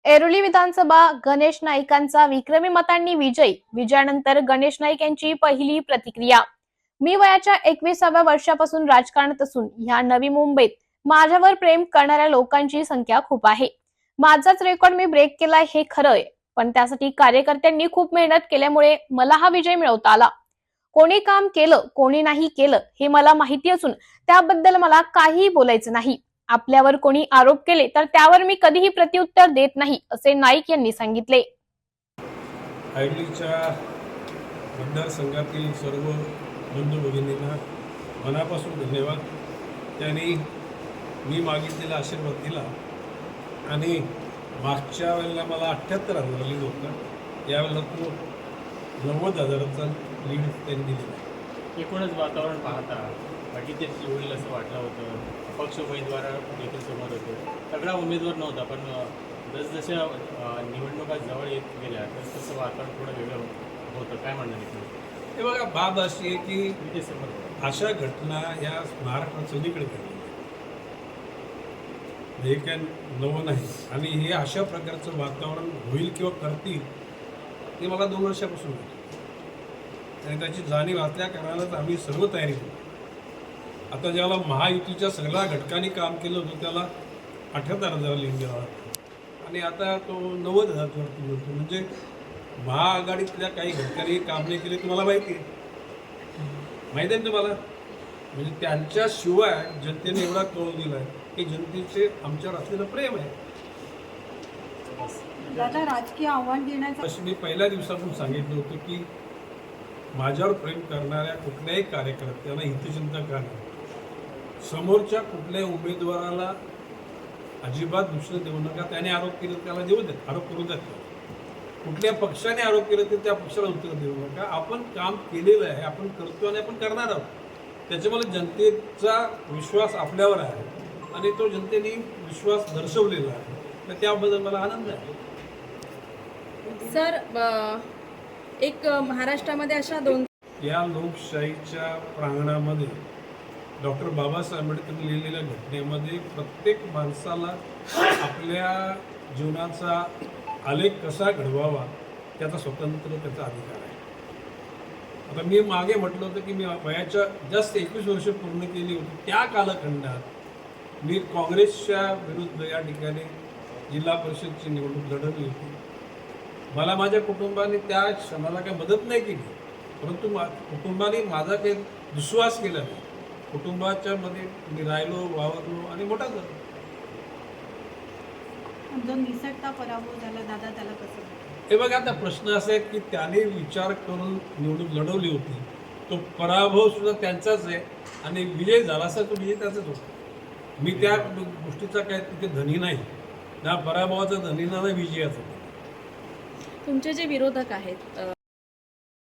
ऐरोली विधानसभा गणेश नाईकांचा विक्रमी मतांनी विजय. विजयानंतर गणेश नाईक यांची पहिली प्रतिक्रिया. मी वयाच्या 21व्या वर्षापासून राजकारणात असून ह्या नवी मुंबईत माझ्यावर प्रेम करणाऱ्या लोकांची संख्या खूप आहे. माझाच रेकॉर्ड मी ब्रेक केलाय हे खरं आहे, पण त्यासाठी कार्यकर्त्यांनी खूप मेहनत केल्यामुळे मला हा विजय मिळवता आला. कोणी काम केलं कोणी नाही केलं हे मला माहिती असून त्याबद्दल मला काहीही बोलायचं नाही. आपल्यावर कोणी आरोप केले तर त्यावर मी कधीही प्रत्युत्तर देत नाही, असे नाईक यांनी सांगितले. ऐरोलीच्या मतदारसंघातील सर्व बंधू भगिनींना मनापासून धन्यवाद. त्यांनी मी मागितलेला आशीर्वाद दिला आणि मागच्या वेळेला मला 78,000 लीड होता, यावेळेला तो 90,000चा लीड त्यांनी दिलेला आहे. एकूणच वातावरण पाहता बाकीचेच होईल असं वाटलं होतं. अपक्ष उमेदवार देखील समोर होते. सगळा उमेदवार नव्हता, पण जसजशा निवडणुका जवळ येत गेल्या तसं वातावरण थोडं वेगळं होतं. काय म्हणणार आहे? हे बघा, बाब अशी आहे की ते समोर अशा घटना या महाराष्ट्रात सगळीकडे घडल्या, हे काय नवं नाही. आणि हे अशा प्रकारचं वातावरण होईल किंवा करतील हे मला 2 वर्षापासून होतं आणि त्याची जाणीव असल्या कारणालाच आम्ही सर्व तयारी केली. आता ज्याला महायुतीच्या सगळ्या घटकांनी काम केलं होतं त्याला 78,000 लीड दिला आणि आता तो 90,000वरती मिळतो. म्हणजे महाआघाडीतल्या काही घटकांनी काम नाही केले, तुम्हाला माहिती आहे ना तुम्हाला. म्हणजे त्यांच्याशिवाय जनतेने एवढा कौल दिला आहे की जनतेचे आमच्यावर असलेलं प्रेम आहे. दादा, राजकीय आव्हान देण्याचा असं मी पहिल्या दिवसातून सांगितलं होतं की माझ्यावर प्रेम करणाऱ्या कुठल्याही कार्यकर्त्यांना हितचिंतन करणं, समोरच्या कुठल्याही उमेदवाराला अजिबात दुसरं देऊ नका. त्याने आरोप केला त्याला देऊ देत, आरोप करू देत. कुठल्या पक्षाने आरोप केला तर त्या पक्षाला उत्तर देऊ नका. आपण काम केलेलं आहे, आपण करतो आणि आपण करणार आहोत. त्याच्यामुळे जनतेचा विश्वास आपल्यावर आहे आणि तो जनतेने विश्वास दर्शवलेला आहे, तर त्याबद्दल मला आनंद आहे. सर, एक महाराष्ट्रामध्ये अशा 2 या लोकशाहीच्या प्रांगणामध्ये डॉक्टर बाबासाहेब आंबेडकरांनी लिहिलेल्या घटनेमध्ये प्रत्येक माणसाला आपल्या जीवनाचा आलेख कसा घडवावा त्याचा स्वतंत्र त्याचा अधिकार आहे. आता मी मागे म्हटलं होतं की मी वयाच्या जस्ट 21 वर्ष पूर्ण केली होती. त्या कालखंडात मी काँग्रेसच्या विरुद्ध या ठिकाणी जिल्हा परिषदची निवडणूक लढवली होती. मला माझ्या कुटुंबाने त्या क्षणाला काही मदत नाही केली, परंतु कुटुंबाने माझा काही विश्वास केला नाही. कुटुंबाच्या मध्ये मी राहिलो, वावरलो आणि मोठा झालो. जो निसटता पराभव झाला दादा, त्याला कसं? हे बघा, आता प्रश्न असा आहे की त्याने विचार करून निवडणूक लढवली होती. तो पराभव सुद्धा त्यांचाच आहे आणि विजय झाला असा तो विजय त्याचाच होता. मी त्या गोष्टीचा काय तिथे धनी नाही, ना पराभवाचा धनी ना विजयाचा. तुमचे जे विरोधक आहेत